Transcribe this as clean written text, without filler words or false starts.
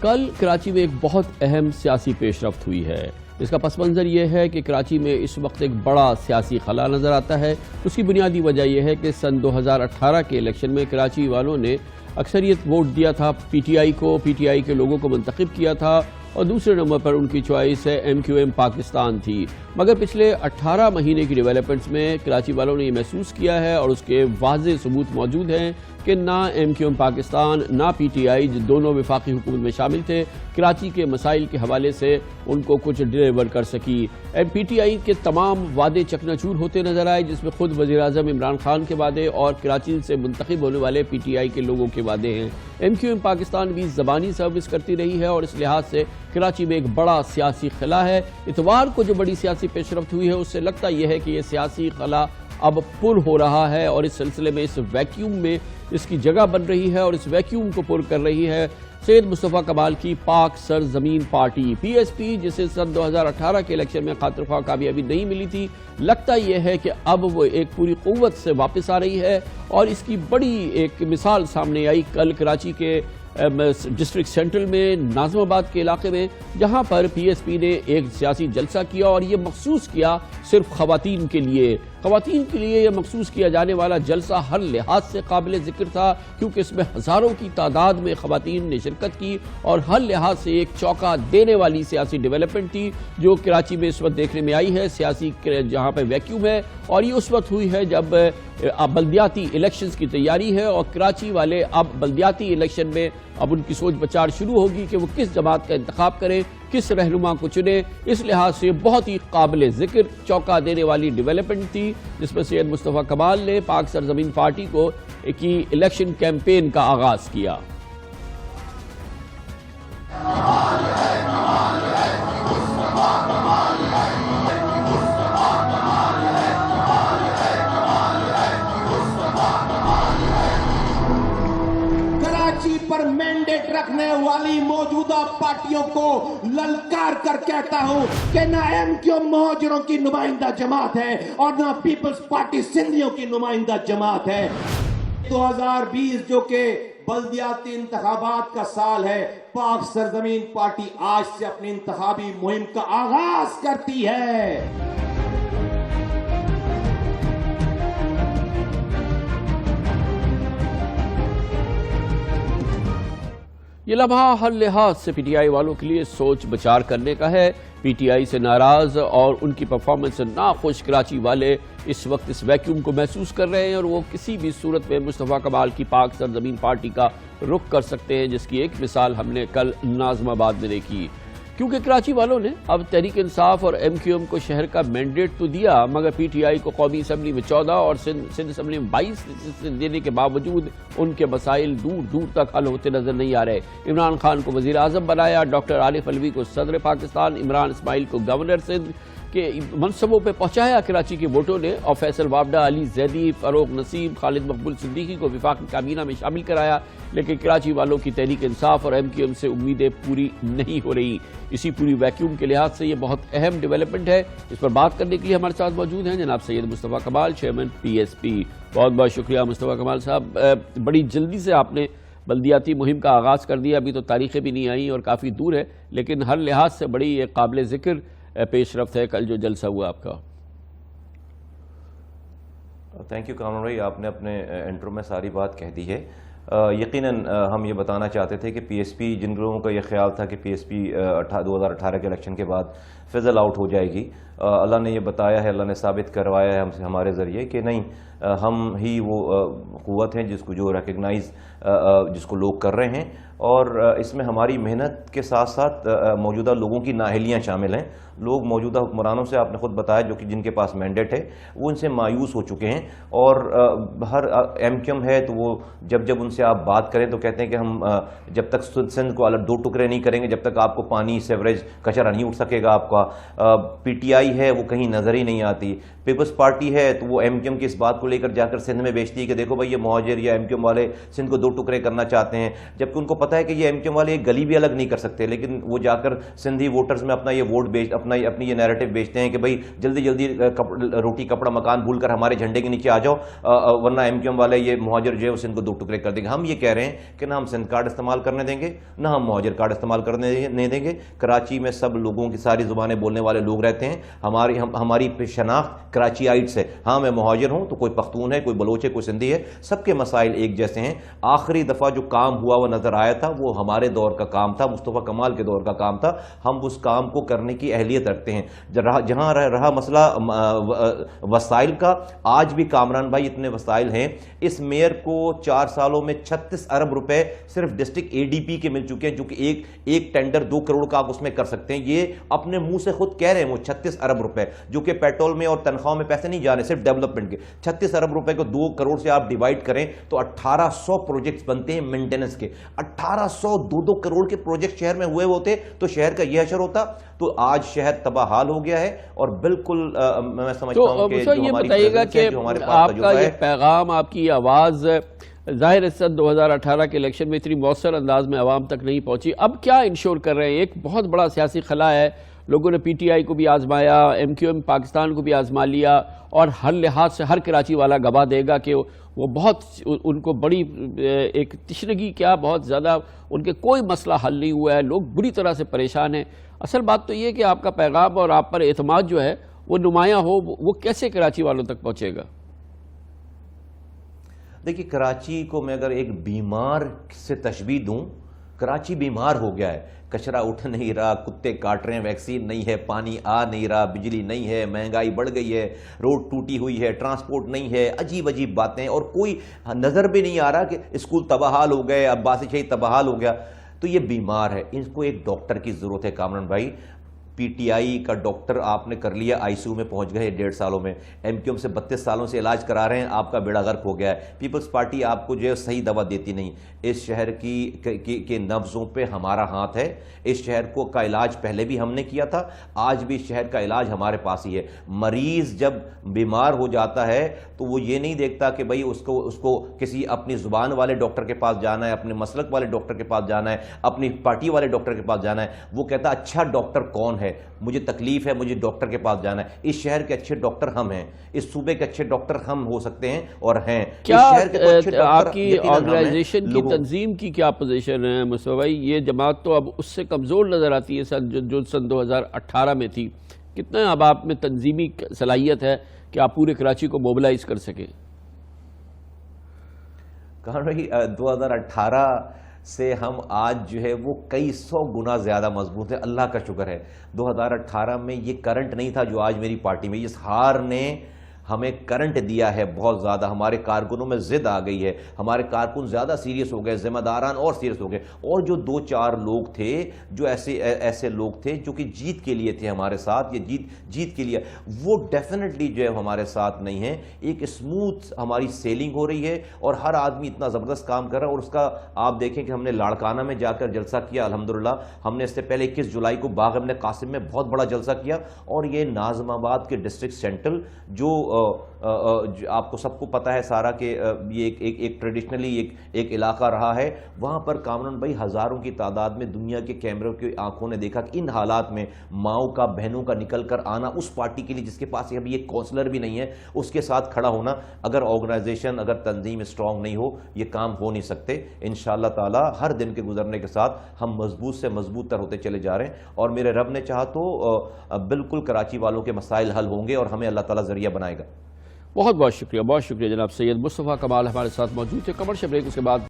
کل کراچی میں ایک بہت اہم سیاسی پیش رفت ہوئی ہے۔ اس کا پس منظر یہ ہے کہ کراچی میں اس وقت ایک بڑا سیاسی خلا نظر آتا ہے۔ اس کی بنیادی وجہ یہ ہے کہ سن 2018 کے الیکشن میں کراچی والوں نے اکثریت ووٹ دیا تھا پی ٹی آئی کو، پی ٹی آئی کے لوگوں کو منتخب کیا تھا اور دوسرے نمبر پر ان کی choice M Q M Pakistan تھی۔ مگر پچھلے 18 مہینے کی ڈیولپمنٹس میں کراچی والوں نے یہ محسوس کیا ہے اور اس کے واضح ثبوت موجود ہیں کہ نہ ایم کیو ایم پاکستان نہ پی ٹی آئی جو دونوں وفاقی حکومت میں شامل تھے کراچی کے مسائل کے حوالے سے ان کو کچھ ڈیلیور کر سکی۔ پی ٹی آئی کے تمام وعدے چکناچور ہوتے نظر آئے، جس میں خود وزیر اعظم عمران خان کے وعدے اور کراچی سے منتخب ہونے والے پی ٹی آئی کے لوگوں کے وعدے ہیں۔ ایم کیو ایم پاکستان بھی زبانی سروس کرتی رہی ہے اور اس لحاظ سے کراچی میں ایک بڑا سیاسی خلا ہے۔ اتوار کو جو بڑی سیاسی پیش رفت ہوئی ہے اس سے لگتا یہ ہے کہ یہ سیاسی خلا اب پر ہو رہا ہے اور اس سلسلے میں اس ویکیوم میں اس کی جگہ بن رہی ہے اور اس ویکیوم کو پر کر رہی ہے سید مصطفیٰ کمال کی پاک سرزمین پارٹی پی ایس پی، جسے سن 2018 کے الیکشن میں خاطر خواہ کامیابی نہیں ملی تھی۔ لگتا یہ ہے کہ اب وہ ایک پوری قوت سے واپس آ رہی ہے اور اس کی بڑی ایک مثال سامنے آئی کل کراچی کے ڈسٹرکٹ سینٹرل میں ناظم آباد کے علاقے میں، جہاں پر پی ایس پی نے ایک سیاسی جلسہ کیا اور یہ مخصوص کیا صرف خواتین کے لیے۔ خواتین کے لیے یہ مخصوص کیا جانے والا جلسہ ہر لحاظ سے قابل ذکر تھا کیونکہ اس میں ہزاروں کی تعداد میں خواتین نے شرکت کی اور ہر لحاظ سے ایک چونکا دینے والی سیاسی ڈیولپمنٹ تھی جو کراچی میں اس وقت دیکھنے میں آئی ہے۔ سیاسی جہاں پہ ویکیوم ہے اور یہ اس وقت ہوئی ہے جب بلدیاتی الیکشنز کی تیاری ہے اور کراچی والے اب بلدیاتی الیکشن میں اب ان کی سوچ بچار شروع ہوگی کہ وہ کس جماعت کا انتخاب کریں، کس رہنما کو چنے۔ اس لحاظ سے بہت ہی قابل ذکر چونکا دینے والی ڈیولپمنٹ تھی جس میں سید مصطفیٰ کمال نے پاک سرزمین پارٹی کو کی الیکشن کیمپین کا آغاز کیا۔ پر مینڈیٹ رکھنے والی موجودہ پارٹیوں کو للکار کر کہتا ہوں کہ نہ ایم کیو مہاجروں کی نمائندہ جماعت ہے اور نہ پیپلز پارٹی سندھیوں کی نمائندہ جماعت ہے۔ 2020 جو کہ بلدیاتی انتخابات کا سال ہے، پاک سرزمین پارٹی آج سے اپنی انتخابی مہم کا آغاز کرتی ہے۔ یہ لمحہ ہر لحاظ سے پی ٹی آئی والوں کے لیے سوچ بچار کرنے کا ہے۔ پی ٹی آئی سے ناراض اور ان کی پرفارمنس سے ناخوش کراچی والے اس وقت اس ویکیوم کو محسوس کر رہے ہیں اور وہ کسی بھی صورت میں مصطفیٰ کمال کی پاک سرزمین پارٹی کا رخ کر سکتے ہیں، جس کی ایک مثال ہم نے کل ناظم آباد میں دیکھی۔ کیونکہ کراچی والوں نے اب تحریک انصاف اور ایم کیو ایم کو شہر کا مینڈیٹ تو دیا مگر پی ٹی آئی کو قومی اسمبلی میں 14 اور سندھ اسمبلی میں 22 دینے کے باوجود ان کے مسائل دور دور تک حل ہوتے نظر نہیں آ رہے۔ عمران خان کو وزیر اعظم بنایا، ڈاکٹر عارف علوی کو صدر پاکستان، عمران اسماعیل کو گورنر سندھ کے منصبوں پہ پہنچایا کراچی کے ووٹوں نے اور فیصل وابڈہ، علی زیدی، فاروق نسیم، خالد مقبول صدیقی کو وفاقی کابینہ میں شامل کرایا، لیکن کراچی والوں کی تحریک انصاف اور ایم کیو ایم سے امیدیں پوری نہیں ہو رہی۔ اسی پوری ویکیوم کے لحاظ سے یہ بہت اہم ڈیولپمنٹ ہے۔ اس پر بات کرنے کے لیے ہمارے ساتھ موجود ہیں جناب سید مصطفیٰ کمال، چیئرمین پی ایس پی۔ بہت بہت شکریہ مصطفیٰ کمال صاحب، بڑی جلدی سے آپ نے بلدیاتی مہم کا آغاز کر دیا۔ ابھی تو تاریخیں بھی نہیں آئیں اور کافی دور ہے، لیکن ہر لحاظ سے بڑی ایک قابل ذکر پیش رفت ہے کل جو جلسہ ہوا آپ کا۔ تھینک یو کامران بھائی، آپ نے اپنے انٹرو میں ساری بات کہہ دی ہے۔ یقیناً ہم یہ بتانا چاہتے تھے کہ پی ایس پی، جن لوگوں کا یہ خیال تھا کہ پی ایس پی 2018 کے الیکشن کے بعد فضل آؤٹ ہو جائے گی، اللہ نے یہ بتایا ہے، اللہ نے ثابت کروایا ہے ہمارے ذریعے کہ نہیں، ہم ہی وہ قوت ہیں جس کو جو ریکگنائز جس کو لوگ کر رہے ہیں اور اس میں ہماری محنت کے ساتھ ساتھ موجودہ لوگوں کی نااہلیاں شامل ہیں۔ لوگ موجودہ حکمرانوں سے آپ نے خود بتایا جو کہ جن کے پاس مینڈیٹ ہے وہ ان سے مایوس ہو چکے ہیں اور ہر ایم کیو ایم ہے تو وہ جب ان سے آپ بات کریں تو کہتے ہیں کہ ہم جب تک سندھ کو الگ 2 ٹکڑے نہیں کریں گے جب تک آپ کو پانی سیوریج کچرا نہیں اٹھ سکے گا آپ کا۔ پی ٹی آئی ہے وہ کہیں نظر ہی نہیں آتی، پیپلز پارٹی ہے تو وہ ایم کیو ایم کی اس بات کو کو لے کر جا کر سندھ میں بیچتی ہے کہ دیکھو بھائی یہ مہاجر یا MQM والے سندھ کو 2 ٹکڑے کرنا چاہتے ہیں، جبکہ ان کو پتہ ہے کہ یہ MQM والے ایک گلی بھی الگ نہیں کر سکتے، لیکن وہ جا کر سندھی ووٹرز میں اپنا یہ ووٹ اپنی یہ نیریٹو بیچتے ہیں کہ بھائی جلدی جلدی روٹی کپڑا مکان بھول کر ہمارے جھنڈے کے نیچے آ جاؤ، ورنہ MQM والے یہ مہاجر جو ہے وہ سندھ کو 2 ٹکڑے کر دیں گے۔ ہم یہ کہہ رہے ہیں کہ نہ ہم سندھ کارڈ استعمال کرنے دیں گے، نہ ہم مہاجر کارڈ استعمال کرنے نہیں دیں گے۔ کراچی میں سب لوگوں کی ساری زبانیں بولنے والے لوگ رہتے ہیں، ہماری شناخت کراچی آئٹ سے، ہاں میں مہاجر ہوں تو کوئی پختون ہے، کوئی بلوچ ہے، کوئی سندھی ہے، سب کے مسائل ایک جیسے ہیں۔ آخری دفعہ جو کام ہوا وہ نظر آیا تھا وہ ہمارے دور کا کام تھا، مصطفیٰ کمال کے دور کا کام تھا، ہم اس کام کو کرنے کی اہلیت رکھتے ہیں۔ جہاں رہا مسئلہ وسائل کا، آج بھی کامران بھائی اتنے وسائل ہیں، اس میئر کو 4 سالوں میں 36 ارب روپے صرف ڈسٹرکٹ ADP کے مل چکے ہیں، جو کہ ایک ٹینڈر 2 کروڑ کا آپ اس میں کر سکتے ہیں۔ یہ اپنے منہ سے خود کہہ رہے ہیں وہ 36 ارب روپے، جو کہ پیٹرول میں اور تنخواہوں میں پیسے نہیں جانے، صرف ڈیولپمنٹ کے 36 ارب روپے کو 2 کروڑ سے آپ ڈیوائڈ کریں تو 1800 پروجیکٹس بنتے ہیں مینٹیننس کے۔ 1800 2 کروڑ کے پروجیکٹ شہر میں ہوئے ہوتے تو شہر کا یہ حشر ہوتا، تو آج شہر تباہ حال ہو گیا ہے۔ اور بالکل میں سمجھتا ہوں کہ یہ بتائیے گا کہ آپ کا یہ پیغام، آپ کی آواز ظاہر ہے 2018 کے الیکشن میں اتنی مؤثر انداز میں عوام تک نہیں پہنچی، اب کیا انشور کر رہے ہیں؟ ایک بہت بڑا سیاسی خلا ہے، لوگوں نے PTI کو بھی آزمایا، MQM پاکستان کو بھی آزما لیا، اور ہر لحاظ سے ہر کراچی والا گواہ دے گا کہ وہ بہت ان کو بڑی ایک تشنگی، کیا بہت زیادہ ان کے کوئی مسئلہ حل نہیں ہوا ہے، لوگ بری طرح سے پریشان ہیں۔ اصل بات تو یہ کہ آپ کا پیغام اور آپ پر اعتماد جو ہے وہ نمایاں ہو، وہ کیسے کراچی والوں تک پہنچے گا؟ دیکھیے کراچی کو میں اگر ایک بیمار سے تشبیہ دوں، کراچی بیمار ہو گیا ہے، کچرا اٹھ نہیں رہا، کتے کاٹ رہے ہیں، ویکسین نہیں ہے، پانی آ نہیں رہا، بجلی نہیں ہے، مہنگائی بڑھ گئی ہے، روڈ ٹوٹی ہوئی ہے، ٹرانسپورٹ نہیں ہے، عجیب عجیب باتیں، اور کوئی نظر بھی نہیں آ رہا کہ اسکول تباہال ہو گئے، عباسی شہید تباہال ہو گیا۔ تو یہ بیمار ہے، ان کو ایک ڈاکٹر کی ضرورت ہے کامران بھائی۔ PTI کا ڈاکٹر آپ نے کر لیا، ICU میں پہنچ گئے 1.5 سالوں میں، MQM سے 32 سالوں سے علاج کرا رہے ہیں، آپ کا بیڑا غرق ہو گیا ہے۔ پیپلز پارٹی آپ کو جو ہے صحیح دوا دیتی نہیں۔ اس شہر کے نبضوں پہ ہمارا ہاتھ ہے، اس شہر کا علاج پہلے بھی ہم نے کیا تھا، آج بھی شہر کا علاج ہمارے پاس ہی ہے۔ مریض جب بیمار ہو جاتا ہے تو وہ یہ نہیں دیکھتا کہ بھئی اس کو کسی اپنی زبان والے ڈاکٹر کے پاس جانا ہے، اپنے مسلک والے ڈاکٹر کے پاس جانا ہے، اپنی پارٹی والے ڈاکٹر کے پاس جانا ہے، وہ کہتا اچھا ڈاکٹر کون ہے، مجھے تکلیف ہے، مجھے ڈاکٹر کے پاس جانا ہے۔ اس شہر کے اچھے ڈاکٹر ہم ہیں، اس صوبے کے اچھے ڈاکٹر ہم ہو سکتے ہیں اور ہیں۔ کیا آپ کی آرگنائزیشن کی تنظیم کی کیا پوزیشن ہے مصطفیٰ بھائی؟ یہ جماعت تو اب اس سے کمزور نظر آتی ہے جو سن 2018 میں تھی، کتنا اب آپ میں تنظیمی صلاحیت ہے کہ آپ پورے کراچی کو موبلائز کر سکیں؟ کہاں رہی 2018 سے ہم آج جو ہے وہ کئی 100 گنا زیادہ مضبوط ہے، اللہ کا شکر ہے۔ 2018 میں یہ کرنٹ نہیں تھا جو آج میری پارٹی میں، اس ہار نے ہمیں کرنٹ دیا ہے بہت زیادہ، ہمارے کارکنوں میں ضد آ گئی ہے، ہمارے کارکن زیادہ سیریس ہو گئے، ذمہ داران اور سیریس ہو گئے، اور جو 2-4 لوگ تھے جو ایسے لوگ تھے جو کہ جیت کے لیے تھے ہمارے ساتھ، یہ جیت کے لیے، وہ ڈیفینیٹلی جو ہے ہمارے ساتھ نہیں ہیں۔ ایک اسموتھ ہماری سیلنگ ہو رہی ہے اور ہر آدمی اتنا زبردست کام کر رہا ہے، اور اس کا آپ دیکھیں کہ ہم نے لاڑکانہ میں جا کر جلسہ کیا، الحمدللہ ہم نے اس سے پہلے 21 جولائی کو باغ ابن قاسم میں بہت بڑا جلسہ کیا، اور یہ ناظم آباد کے ڈسٹرکٹ سینٹرل جو آپ کو سب کو پتہ ہے سارا کہ یہ ایک ٹریڈیشنلی ایک علاقہ رہا ہے، وہاں پر کامران بھائی ہزاروں کی تعداد میں دنیا کے کیمروں کی آنکھوں نے دیکھا کہ ان حالات میں ماؤں کا بہنوں کا نکل کر آنا، اس پارٹی کے لیے جس کے پاس ابھی ایک کونسلر بھی نہیں ہے اس کے ساتھ کھڑا ہونا، اگر آرگنائزیشن اگر تنظیم اسٹرانگ نہیں ہو یہ کام ہو نہیں سکتے۔ انشاءاللہ تعالی ہر دن کے گزرنے کے ساتھ ہم مضبوط سے مضبوط تر ہوتے چلے جا رہے ہیں، اور میرے رب نے چاہا تو بالکل کراچی والوں کے مسائل حل ہوں گے اور ہمیں اللہ تعالیٰ ذریعہ بنائے گا۔ بہت شکریہ جناب سید مصطفیٰ کمال ہمارے ساتھ موجود تھے۔ کمرشل بریک، اس کے بعد